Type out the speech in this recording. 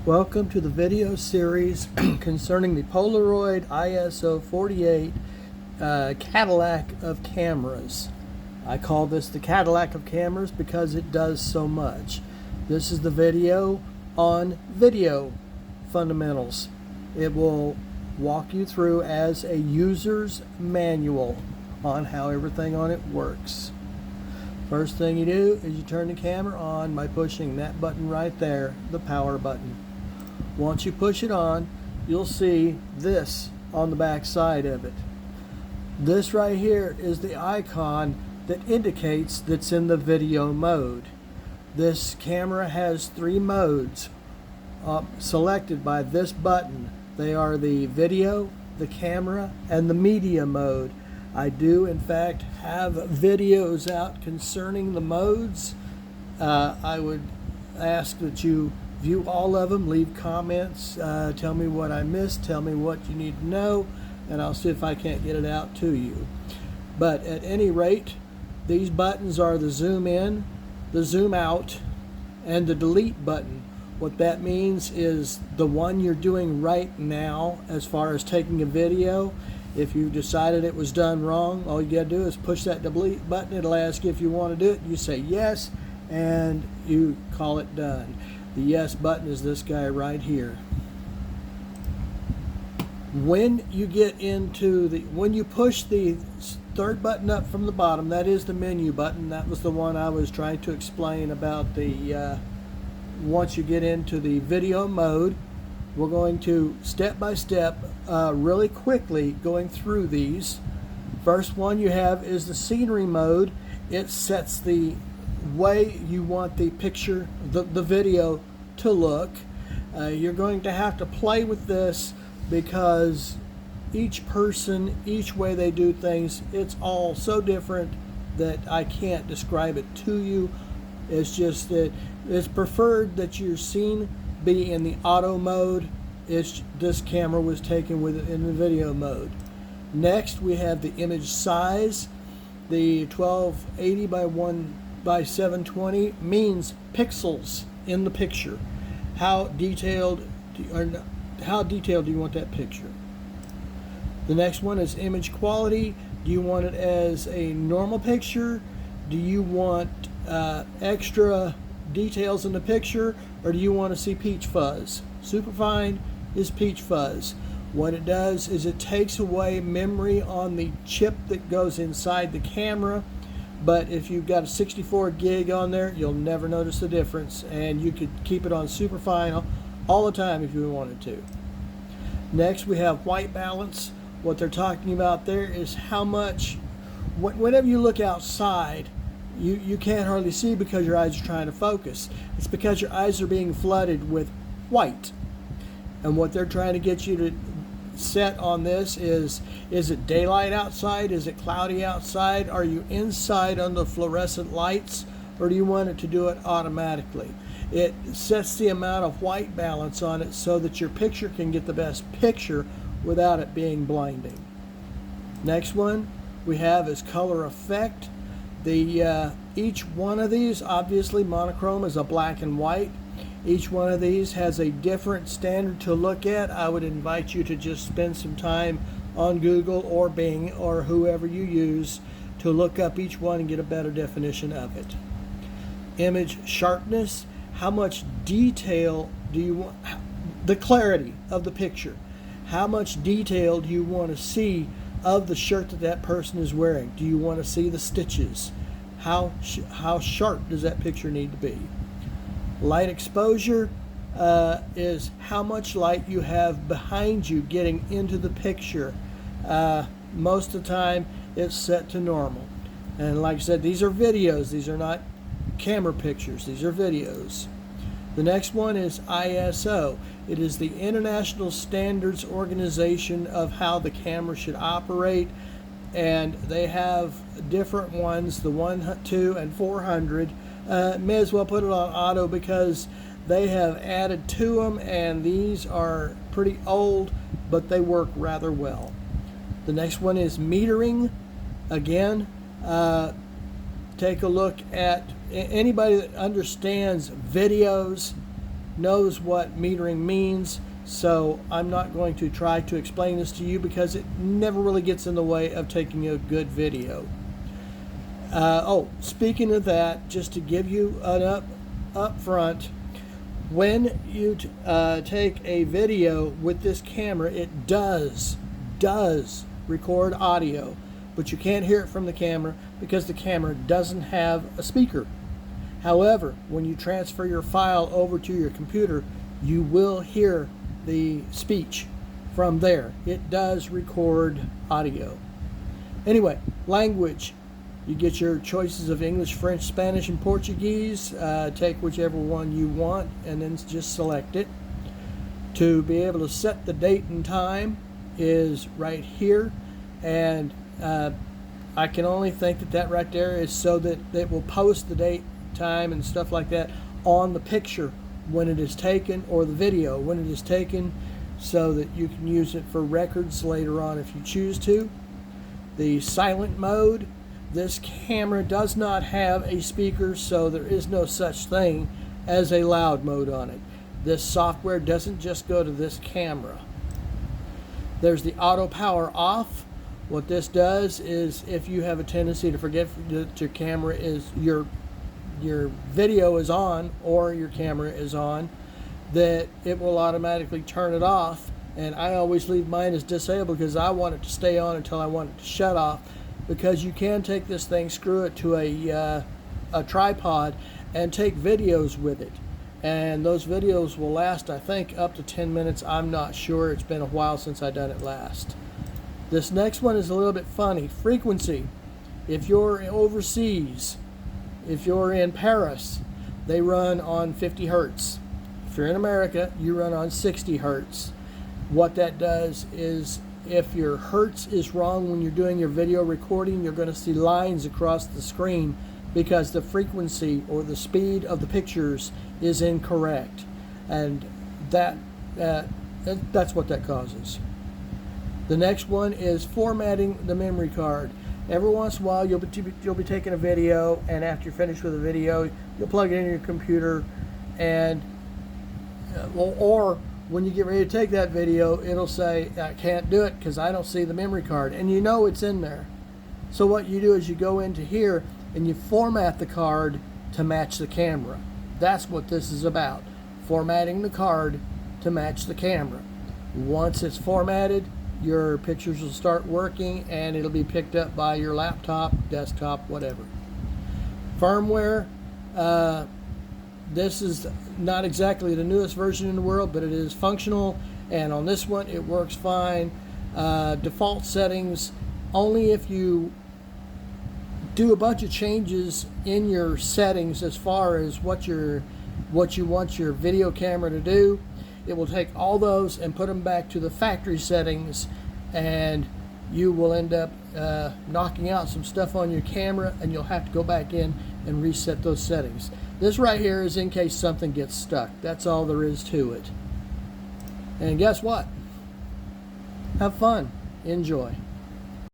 Welcome to the video series concerning the Polaroid ISO48 Cadillac of cameras. I call this the Cadillac of cameras because it does so much. This is the video on video fundamentals. It will walk you through as a user's manual on how everything on it works. First thing you do is you turn the camera on by pushing that button right there, the power button. Once you push it on, you'll see this on the back side of it. This right here is the icon that indicates that's in the video mode. This camera has three modes selected by this button. They are the video, the camera, and the media mode. I do in fact have videos out concerning the modes. I would ask that you view all of them, leave comments, tell me what I missed, tell me what you need to know, and I'll see if I can't get it out to you. But at any rate, these buttons are the zoom in, the zoom out, and the delete button. What that means is the one you're doing right now as far as taking a video. If you decided it was done wrong, all you gotta do is push that delete button. It'll ask you if you want to do it. You say yes, and you call it done. The yes button is this guy right here. When you get into when you push the third button up from the bottom, that is the menu button. That was the one I was trying to explain about the, once you get into the video mode, we're going to step by step, really quickly going through these. First one you have is the scenery mode. It sets the way you want the picture, the video to look. You're going to have to play with this because each person, each way they do things, it's all so different that I can't describe it to you. It's just that it's preferred that your scene be in the auto mode. This camera was taken with it in the video mode. Next we have the image size. The 1280 by 720 means pixels in the picture. How detailed do you want that picture? The next one is image quality. Do you want it as a normal picture? Do you want extra details in the picture, or do you want to see peach fuzz? Superfine is peach fuzz. What it does is it takes away memory on the chip that goes inside the camera, but if you've got a 64 gig on there, you'll never notice the difference, and you could keep it on superfine all the time if you wanted to. Next we have white balance. What they're talking about there is how much, whenever you look outside, you can't hardly see because your eyes are trying to focus. It's because your eyes are being flooded with white. And what they're trying to get you to set on this is it daylight outside? Is it cloudy outside? Are you inside on the fluorescent lights? Or do you want it to do it automatically? It sets the amount of white balance on it so that your picture can get the best picture without it being blinding. Next one we have is color effect. Each one of these, obviously monochrome is a black and white. Each one of these has a different standard to look at. I would invite you to just spend some time on Google or Bing or whoever you use to look up each one and get a better definition of it. Image sharpness, how much detail do you want, the clarity of the picture. How much detail do you want to see of the shirt that person is wearing? Do you want to see the stitches? How sharp does that picture need to be? Light exposure is how much light you have behind you getting into the picture. Most of the time it's set to normal. And like I said, these are videos. These are not camera pictures. These are videos. The next one is ISO. It is the International Standards Organization of how the camera should operate, and they have different ones, the 1, 2, and 400. May as well put it on auto because they have added to them, and these are pretty old, but they work rather well. The next one is metering. Again, take a look at anybody that understands videos knows what metering means, so I'm not going to try to explain this to you because it never really gets in the way of taking a good video. Oh, speaking of that, just to give you an up front, when you take a video with this camera, it does record audio, but you can't hear it from the camera because the camera doesn't have a speaker. However, when you transfer your file over to your computer, you will hear the speech from there. It does record audio. Anyway, language. You get your choices of English, French, Spanish, and Portuguese. Take whichever one you want and then just select it. To be able to set the date and time is right here, and I can only think that right there is so that it will post the date, time, and stuff like that on the picture when it is taken, or the video when it is taken, so that you can use it for records later on if you choose to. The silent mode. This camera does not have a speaker, so there is no such thing as a loud mode on it. This software doesn't just go to this camera. There's the auto power off. What this does is, if you have a tendency to forget that your camera is, your video is on or your camera is on, that it will automatically turn it off. And I always leave mine as disabled because I want it to stay on until I want it to shut off. Because you can take this thing, screw it to a tripod, and take videos with it. And those videos will last, I think, up to 10 minutes. I'm not sure. It's been a while since I've done it last. This next one is a little bit funny. Frequency. If you're overseas, if you're in Paris, they run on 50 hertz. If you're in America, you run on 60 hertz. What that does is, if your hertz is wrong when you're doing your video recording, you're going to see lines across the screen because the frequency or the speed of the pictures is incorrect, and that's what that causes. The next one is formatting the memory card. Every once in a while you'll be taking a video, and after you're finished with the video, you'll plug it in your computer, and or when you get ready to take that video, it'll say, I can't do it because I don't see the memory card. And you know it's in there. So what you do is you go into here and you format the card to match the camera. That's what this is about. Formatting the card to match the camera. Once it's formatted, your pictures will start working and it'll be picked up by your laptop, desktop, whatever. Firmware. This is not exactly the newest version in the world, but it is functional, and on this one it works fine. Default settings, only if you do a bunch of changes in your settings as far as what you want your video camera to do, it will take all those and put them back to the factory settings, and you will end up knocking out some stuff on your camera, and you'll have to go back in and reset those settings. This right here is in case something gets stuck. That's all there is to it. And guess what? Have fun. Enjoy.